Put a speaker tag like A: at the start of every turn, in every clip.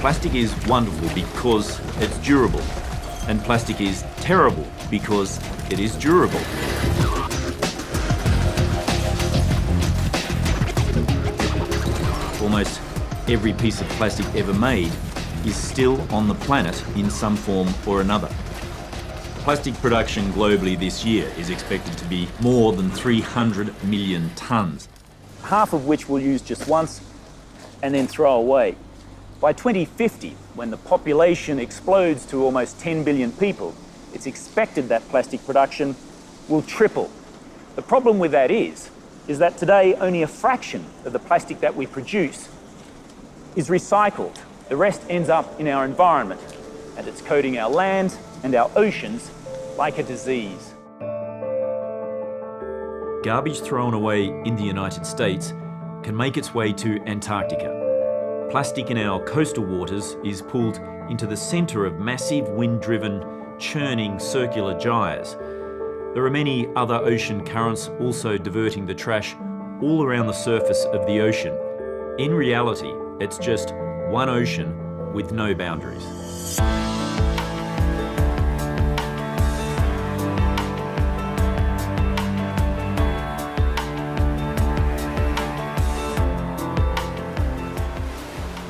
A: Plastic is wonderful because it's durable, and plastic is terrible because it is durable. Almost every piece of plastic ever made is still on the planet in some form or another. Plastic production globally this year is expected to be more than 300 million tonnes.
B: Half of which we'll use just once and then throw away. By 2050, when the population explodes to almost 10 billion people, it's expected that plastic production will triple. The problem with that is that today only a fraction of the plastic that we produce is recycled. The rest ends up in our environment, and it's coating our land and our oceans like a disease.
A: Garbage thrown away in the United States can make its way to Antarctica. Plastic in our coastal waters is pulled into the centre of massive wind-driven, churning circular gyres. There are many other ocean currents also diverting the trash all around the surface of the ocean. In reality, it's just one ocean with no boundaries.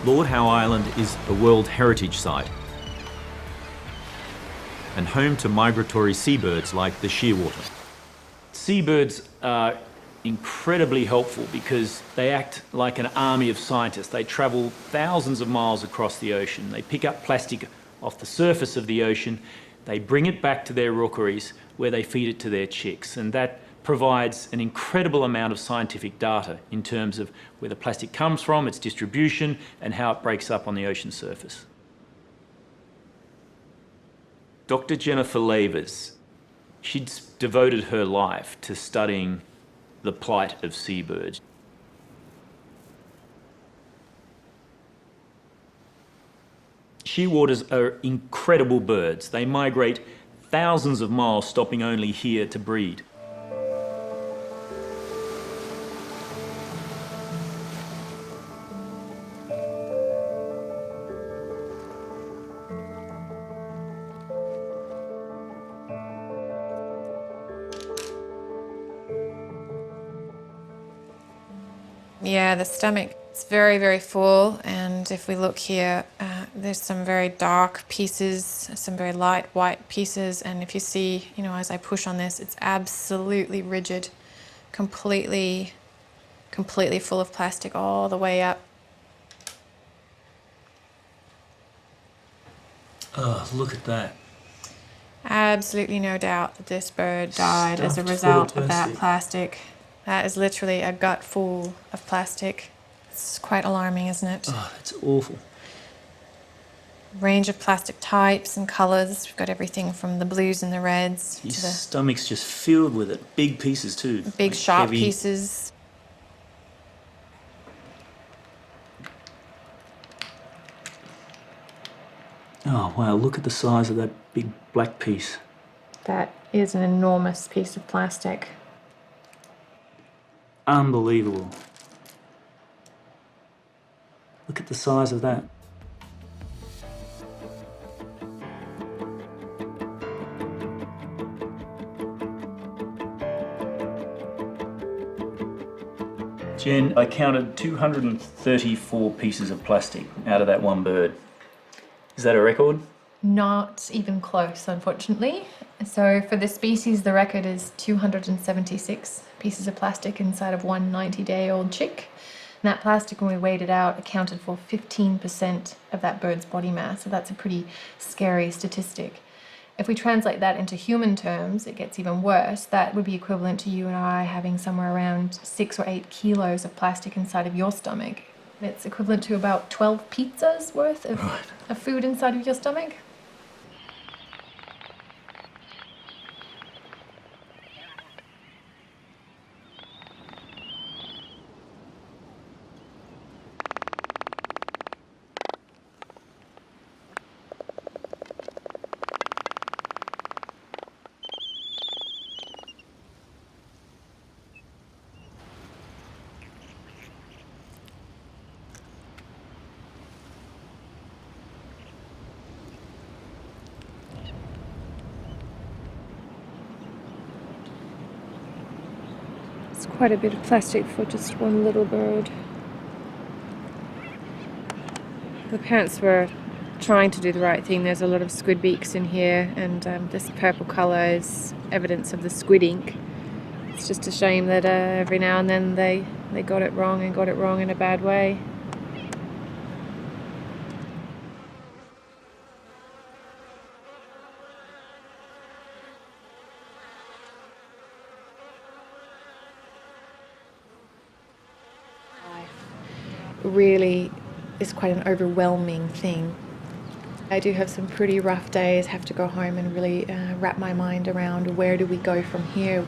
A: Lord Howe Island is a World Heritage Site and home to migratory seabirds like the shearwater.
B: Seabirds are incredibly helpful because they act like an army of scientists. They travel thousands of miles across the ocean. They pick up plastic off the surface of the ocean. They bring it back to their rookeries where they feed it to their chicks. And that provides an incredible amount of scientific data in terms of where the plastic comes from, its distribution, and how it breaks up on the ocean surface. Dr. Jennifer Lavers, she'd devoted her life to studying the plight of seabirds. Shearwaters are incredible birds. They migrate thousands of miles, stopping only here to breed.
C: Yeah, the stomach is very, very full, and if we look here, there's some very dark pieces, some very light white pieces, and if you see, as I push on this, it's absolutely rigid, completely full of plastic all the way up.
B: Oh, look at that.
C: Absolutely no doubt that this bird died as a result of that plastic. That is literally a gut full of plastic. It's quite alarming, isn't it?
B: Oh, that's awful.
C: Range of plastic types and colours. We've got everything from the blues and the reds
B: His
C: to the
B: stomach's just filled with it. Big pieces too.
C: big
B: like
C: sharp
B: heavy.
C: pieces.
B: Oh wow, look at the size of that big black piece.
C: That is an enormous piece of plastic.
B: Unbelievable. Look at the size of that. Jen, I counted 234 pieces of plastic out of that one bird. Is that a record?
C: Not even close, unfortunately. So for the species, the record is 276 pieces of plastic inside of one 90-day-old chick. And that plastic, when we weighed it out, accounted for 15% of that bird's body mass. So that's a pretty scary statistic. If we translate that into human terms, it gets even worse. That would be equivalent to you and I having somewhere around 6 or 8 kilos of plastic inside of your stomach. It's equivalent to about 12 pizzas worth of food inside of your stomach. It's quite a bit of plastic for just one little bird. The parents were trying to do the right thing. There's a lot of squid beaks in here, and this purple colour is evidence of the squid ink. It's just a shame that every now and then they got it wrong and got it wrong in a bad way. Really is quite an overwhelming thing. I do have some pretty rough days, have to go home and really wrap my mind around where do we go from here.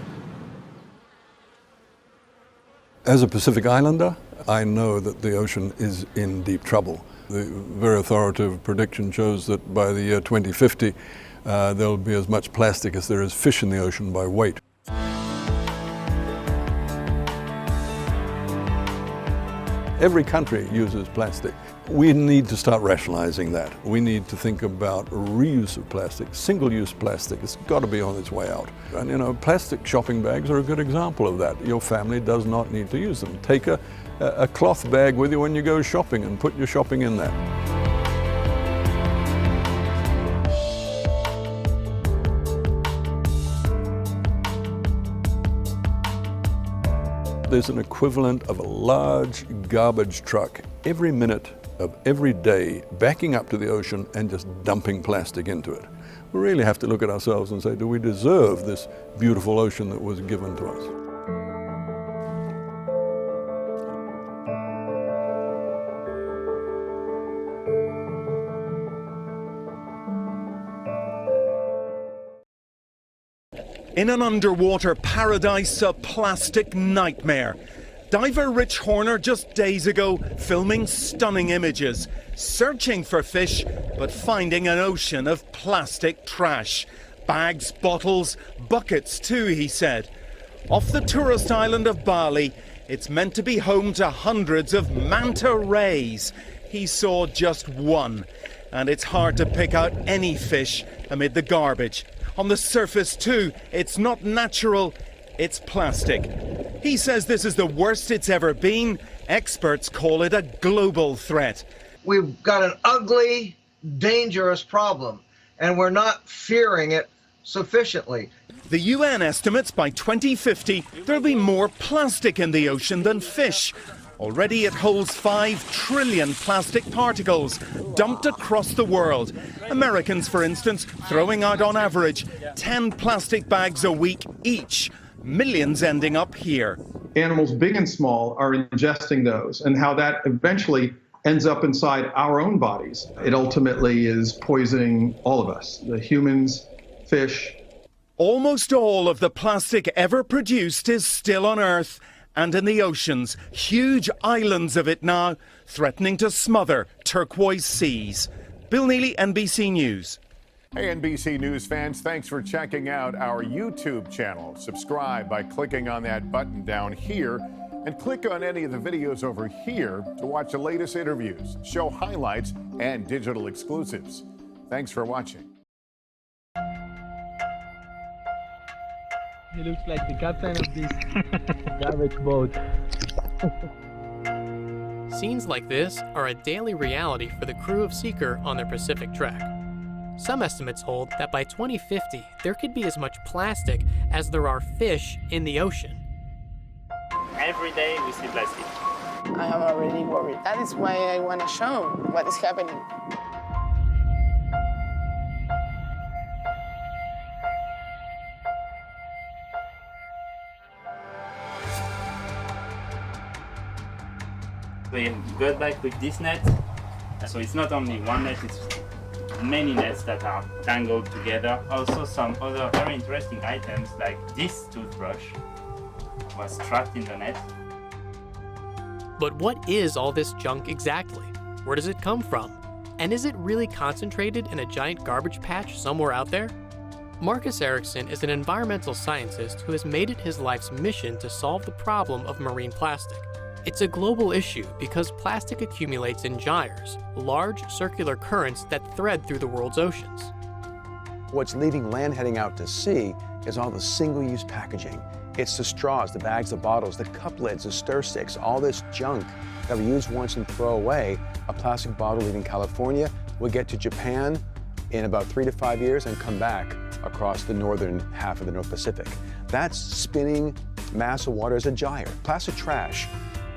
D: As a Pacific Islander, I know that the ocean is in deep trouble. The very authoritative prediction shows that by the year 2050, there'll be as much plastic as there is fish in the ocean by weight. Every country uses plastic. We need to start rationalizing that. We need to think about reuse of plastic, single-use plastic. It's got to be on its way out. And you know, plastic shopping bags are a good example of that. Your family does not need to use them. Take a cloth bag with you when you go shopping and put your shopping in there. There's an equivalent of a large garbage truck every minute of every day backing up to the ocean and just dumping plastic into it. We really have to look at ourselves and say, do we deserve this beautiful ocean that was given to us?
E: In an underwater paradise, a plastic nightmare. Diver Rich Horner just days ago filming stunning images, searching for fish, but finding an ocean of plastic trash. Bags, bottles, buckets too, he said. Off the tourist island of Bali, it's meant to be home to hundreds of manta rays. He saw just one, and it's hard to pick out any fish amid the garbage. On the surface too, it's not natural, it's plastic. He says this is the worst it's ever been. Experts call it a global threat.
F: We've got an ugly, dangerous problem, and we're not fearing it sufficiently.
E: The UN estimates by 2050 there'll be more plastic in the ocean than fish. Already it holds 5 trillion plastic particles dumped across the world. Americans, for instance, throwing out on average 10 plastic bags a week each. Millions ending up here.
G: Animals big and small are ingesting those, and how that eventually ends up inside our own bodies. It ultimately is poisoning all of us, the humans, fish.
E: Almost all of the plastic ever produced is still on Earth. And in the oceans, huge islands of it now, threatening to smother turquoise seas. Bill Neely, NBC News.
H: Hey, NBC News fans, thanks for checking out our YouTube channel. Subscribe by clicking on that button down here, and click on any of the videos over here to watch the latest interviews, show highlights, and digital exclusives. Thanks for watching.
I: He looks like the captain of this garbage boat.
J: Scenes like this are a daily reality for the crew of Seeker on their Pacific trek. Some estimates hold that by 2050, there could be as much plastic as there are fish in the ocean.
K: Every day we see plastic.
L: I am already worried. That is why I want to show what is happening.
K: We got back with this net, so it's not only one net, it's many nets that are tangled together. Also some other very interesting items like this toothbrush was trapped in the net.
J: But what is all this junk exactly? Where does it come from? And is it really concentrated in a giant garbage patch somewhere out there? Marcus Erickson is an environmental scientist who has made it his life's mission to solve the problem of marine plastic. It's a global issue because plastic accumulates in gyres, large circular currents that thread through the world's oceans.
M: What's leaving land heading out to sea is all the single-use packaging. It's the straws, the bags, the bottles, the cup lids, the stir sticks, all this junk that we use once and throw away. A plastic bottle leaving California will get to Japan in about 3 to 5 years and come back across the northern half of the North Pacific. That spinning mass of water is a gyre. Plastic trash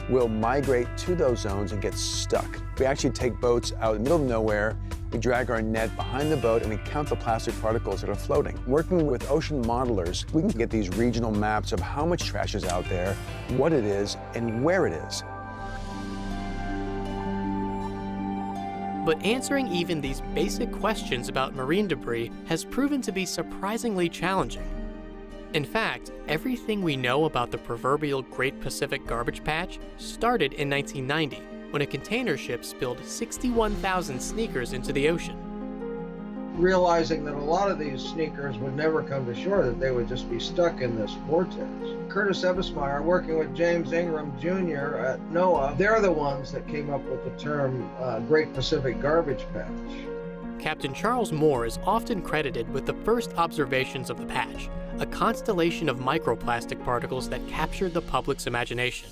M: will migrate to those zones and get stuck. We actually take boats out in the middle of nowhere, we drag our net behind the boat, and we count the plastic particles that are floating. Working with ocean modelers, we can get these regional maps of how much trash is out there, what it is, and where it is.
J: But answering even these basic questions about marine debris has proven to be surprisingly challenging. In fact, everything we know about the proverbial Great Pacific Garbage Patch started in 1990, when a container ship spilled 61,000 sneakers into the ocean.
F: Realizing that a lot of these sneakers would never come to shore, that they would just be stuck in this vortex. Curtis Ebesmeyer, working with James Ingram Jr. at NOAA, they're the ones that came up with the term Great Pacific Garbage Patch.
J: Captain Charles Moore is often credited with the first observations of the patch, a constellation of microplastic particles that captured the public's imagination.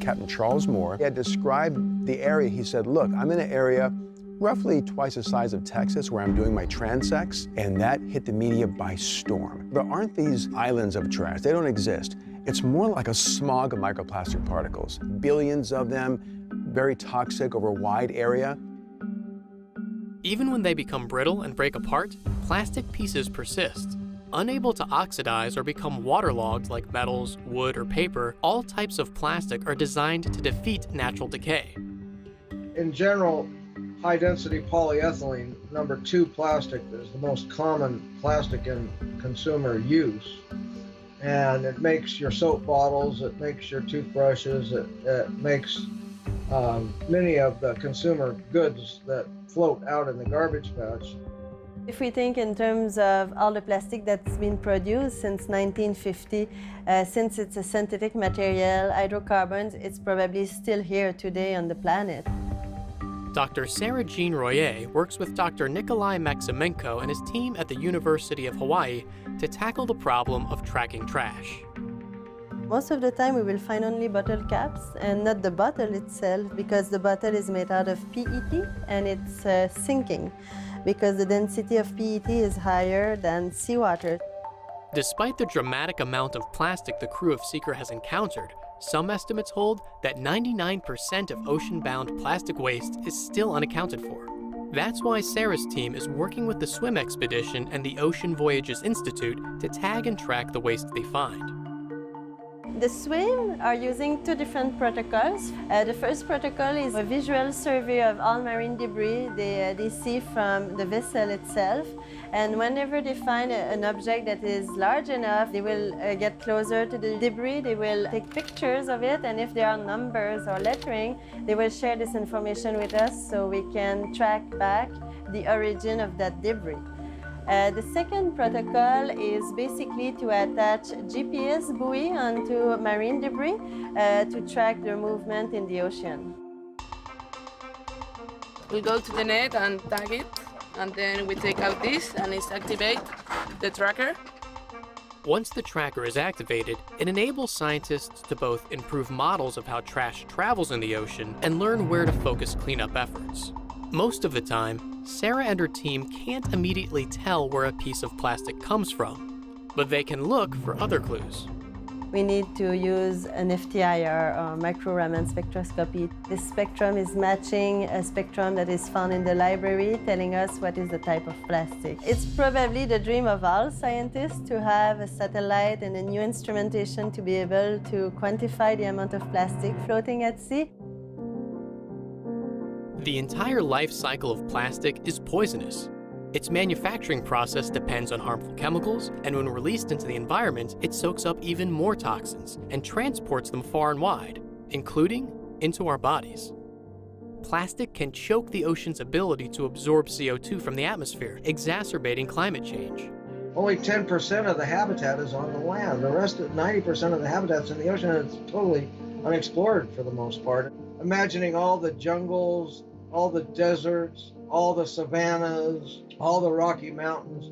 M: Captain Charles Moore had described the area. He said, look, I'm in an area roughly twice the size of Texas where I'm doing my transects, and that hit the media by storm. There aren't these islands of trash. They don't exist. It's more like a smog of microplastic particles. Billions of them, very toxic over a wide area.
J: Even when they become brittle and break apart, plastic pieces persist. Unable to oxidize or become waterlogged like metals, wood, or paper, all types of plastic are designed to defeat natural decay.
F: In general, high-density polyethylene, number 2 plastic, is the most common plastic in consumer use. And it makes your soap bottles, it makes your toothbrushes, it makes many of the consumer goods that float out in the garbage patch.
N: If we think in terms of all the plastic that's been produced since 1950, since it's a synthetic material, hydrocarbons, it's probably still here today on the planet.
J: Dr. Sarah Jean Royer works with Dr. Nikolai Maximenko and his team at the University of Hawaii to tackle the problem of tracking trash.
N: Most of the time we will find only bottle caps and not the bottle itself, because the bottle is made out of PET and it's sinking because the density of PET is higher than seawater.
J: Despite the dramatic amount of plastic the crew of Seeker has encountered, some estimates hold that 99% of ocean-bound plastic waste is still unaccounted for. That's why Sarah's team is working with the Swim Expedition and the Ocean Voyages Institute to tag and track the waste they find.
N: The SWIM are using 2 different protocols. The first protocol is a visual survey of all marine debris they see from the vessel itself. And whenever they find an object that is large enough, they will get closer to the debris, they will take pictures of it, and if there are numbers or lettering, they will share this information with us so we can track back the origin of that debris. The second protocol is basically to attach GPS buoy onto marine debris to track their movement in the ocean.
L: We'll go to the net and tag it, and then we take out this and it's activate the tracker.
J: Once the tracker is activated, it enables scientists to both improve models of how trash travels in the ocean and learn where to focus cleanup efforts. Most of the time, Sarah and her team can't immediately tell where a piece of plastic comes from, but they can look for other clues.
N: We need to use an FTIR, or micro-Raman spectroscopy. This spectrum is matching a spectrum that is found in the library, telling us what is the type of plastic. It's probably the dream of all scientists to have a satellite and a new instrumentation to be able to quantify the amount of plastic floating at sea.
J: The entire life cycle of plastic is poisonous. Its manufacturing process depends on harmful chemicals, and when released into the environment, it soaks up even more toxins and transports them far and wide, including into our bodies. Plastic can choke the ocean's ability to absorb CO2 from the atmosphere, exacerbating climate change.
F: Only 10% of the habitat is on the land. The rest of 90% of the habitat's in the ocean, and it's totally unexplored for the most part. Imagining all the jungles, all the deserts, all the savannas, all the Rocky Mountains,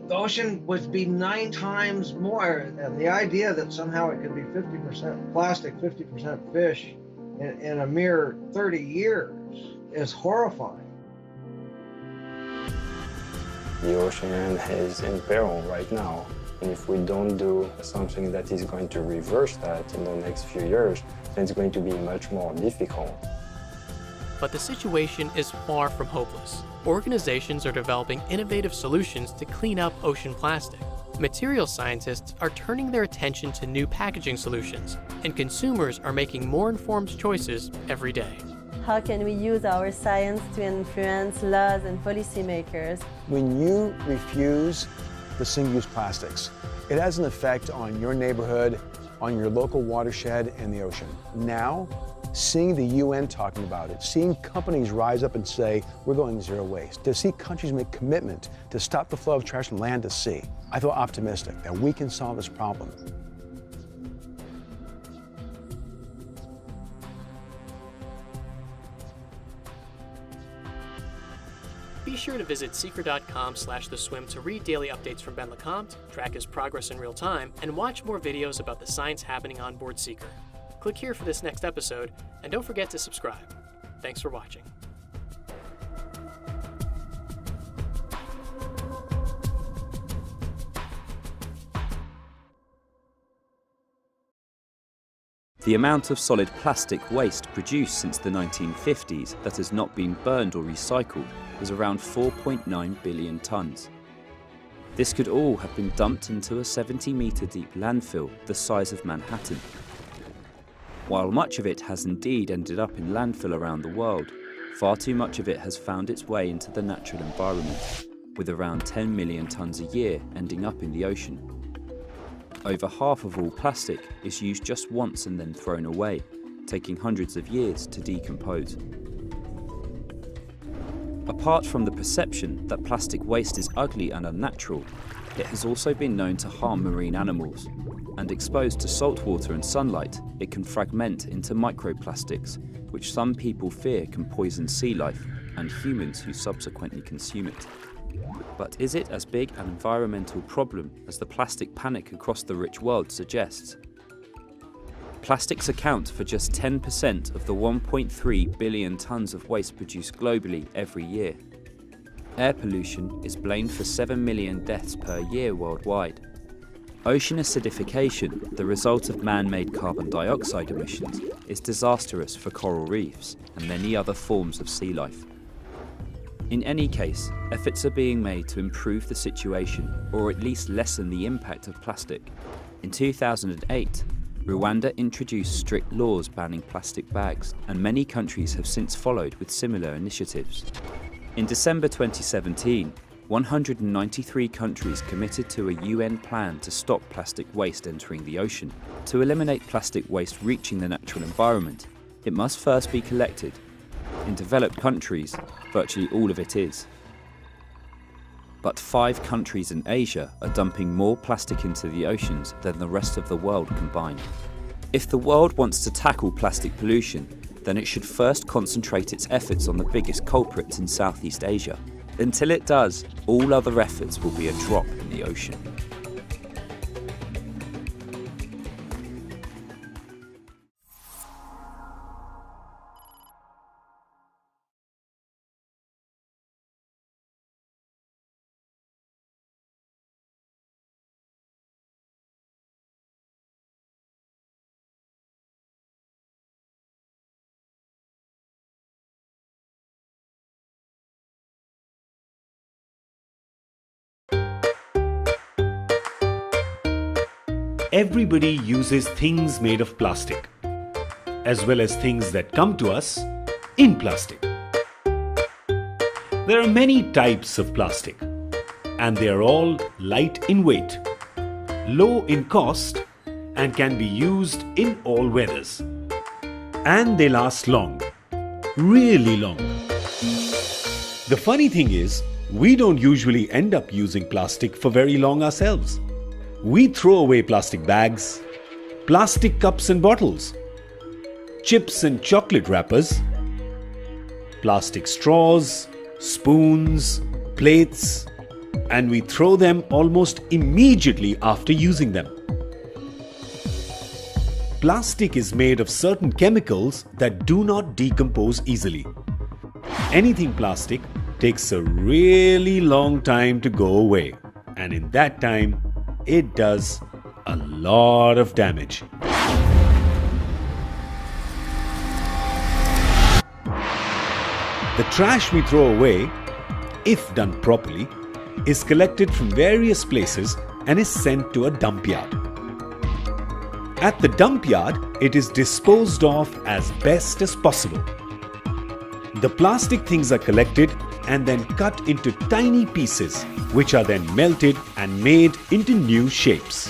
F: the ocean would be 9 times more. And the idea that somehow it could be 50% plastic, 50% fish in a mere 30 years is horrifying.
O: The ocean is in peril right now. And if we don't do something that is going to reverse that in the next few years, then it's going to be much more difficult.
J: But the situation is far from hopeless. Organizations are developing innovative solutions to clean up ocean plastic. Material scientists are turning their attention to new packaging solutions, and consumers are making more informed choices every day.
N: How can we use our science to influence laws and policymakers?
M: When you refuse the single-use plastics, it has an effect on your neighborhood, on your local watershed, and the ocean. Now, seeing the UN talking about it, seeing companies rise up and say, we're going zero waste, to see countries make commitment to stop the flow of trash from land to sea, I feel optimistic that we can solve this problem.
J: Be sure to visit Seeker.com/theswim to read daily updates from Ben LeCompte, track his progress in real time, and watch more videos about the science happening on board Seeker. Click here for this next episode, and don't forget to subscribe. Thanks for watching.
P: The amount of solid plastic waste produced since the 1950s that has not been burned or recycled is around 4.9 billion tonnes. This could all have been dumped into a 70-metre deep landfill the size of Manhattan. While much of it has indeed ended up in landfill around the world, far too much of it has found its way into the natural environment, with around 10 million tonnes a year ending up in the ocean. Over half of all plastic is used just once and then thrown away, taking hundreds of years to decompose. Apart from the perception that plastic waste is ugly and unnatural, it has also been known to harm marine animals, and exposed to salt water and sunlight, it can fragment into microplastics, which some people fear can poison sea life and humans who subsequently consume it. But is it as big an environmental problem as the plastic panic across the rich world suggests? Plastics account for just 10% of the 1.3 billion tonnes of waste produced globally every year. Air pollution is blamed for 7 million deaths per year worldwide. Ocean acidification, the result of man-made carbon dioxide emissions, is disastrous for coral reefs and many other forms of sea life. In any case, efforts are being made to improve the situation, or at least lessen the impact of plastic. In 2008, Rwanda introduced strict laws banning plastic bags, and many countries have since followed with similar initiatives. In December 2017, 193 countries committed to a UN plan to stop plastic waste entering the ocean. To eliminate plastic waste reaching the natural environment, it must first be collected. In developed countries, virtually all of it is. But 5 countries in Asia are dumping more plastic into the oceans than the rest of the world combined. If the world wants to tackle plastic pollution, then it should first concentrate its efforts on the biggest culprits in Southeast Asia. Until it does, all other efforts will be a drop in the ocean.
Q: Everybody uses things made of plastic, as well as things that come to us in plastic. There are many types of plastic, and they are all light in weight, low in cost, and can be used in all weathers. And they last long, really long. The funny thing is, we don't usually end up using plastic for very long ourselves. We throw away plastic bags, plastic cups and bottles, chips and chocolate wrappers, plastic straws, spoons, plates, and we throw them almost immediately after using them. Plastic is made of certain chemicals that do not decompose easily. Anything plastic takes a really long time to go away, and in that time, it does a lot of damage. The trash we throw away, if done properly, is collected from various places and is sent to a dump yard. At the dump yard, it is disposed of as best as possible. The plastic things are collected and then cut into tiny pieces, which are then melted and made into new shapes.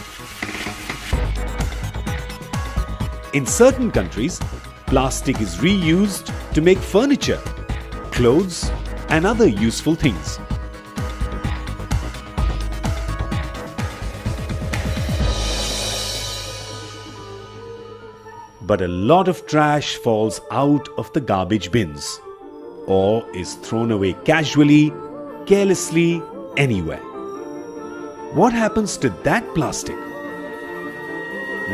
Q: In certain countries, plastic is reused to make furniture, clothes, and other useful things. But a lot of trash falls out of the garbage bins or is thrown away casually, carelessly, anywhere. What happens to that plastic?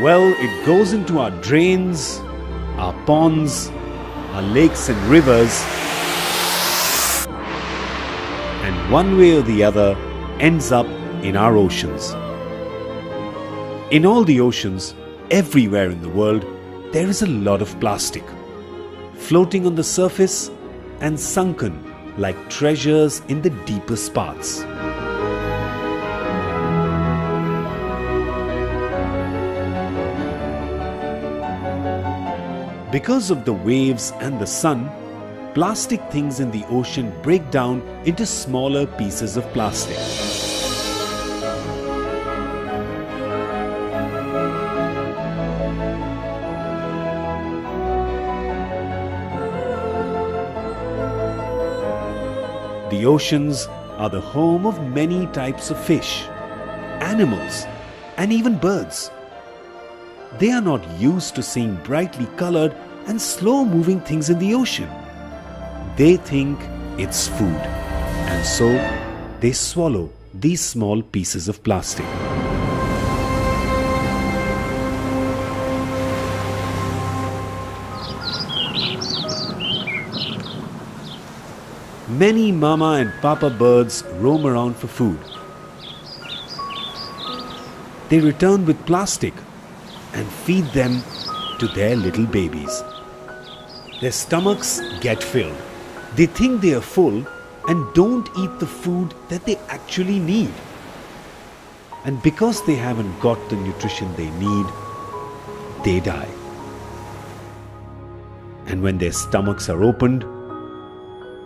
Q: Well, it goes into our drains, our ponds, our lakes and rivers, and one way or the other ends up in our oceans. In all the oceans, everywhere in the world, there is a lot of plastic, floating on the surface and sunken like treasures in the deepest parts. Because of the waves and the sun, plastic things in the ocean break down into smaller pieces of plastic. The oceans are the home of many types of fish, animals, and even birds. They are not used to seeing brightly colored and slow-moving things in the ocean. They think it's food, and so they swallow these small pieces of plastic. Many mama and papa birds roam around for food. They return with plastic and feed them to their little babies. Their stomachs get filled. They think they are full and don't eat the food that they actually need. And because they haven't got the nutrition they need, they die. And when their stomachs are opened,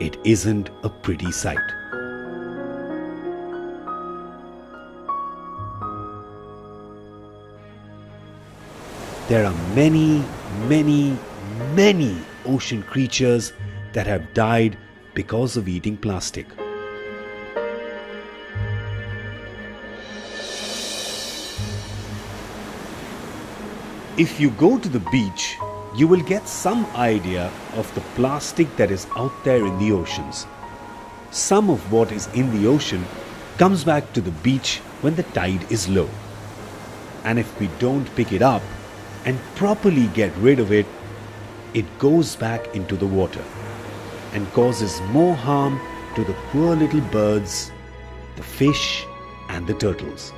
Q: it isn't a pretty sight. There are many, many, many ocean creatures that have died because of eating plastic. If you go to the beach, you will get some idea of the plastic that is out there in the oceans. Some of what is in the ocean comes back to the beach when the tide is low. And if we don't pick it up and properly get rid of it, it goes back into the water and causes more harm to the poor little birds, the fish, and the turtles.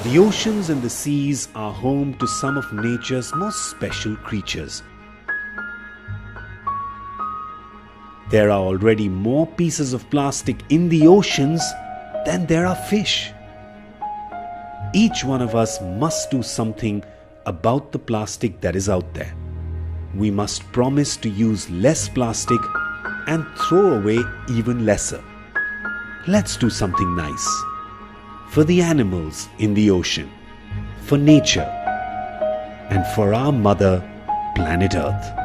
Q: The oceans and the seas are home to some of nature's most special creatures. There are already more pieces of plastic in the oceans than there are fish. Each one of us must do something about the plastic that is out there. We must promise to use less plastic and throw away even lesser. Let's do something nice. For the animals in the ocean, for nature, and for our mother, planet Earth.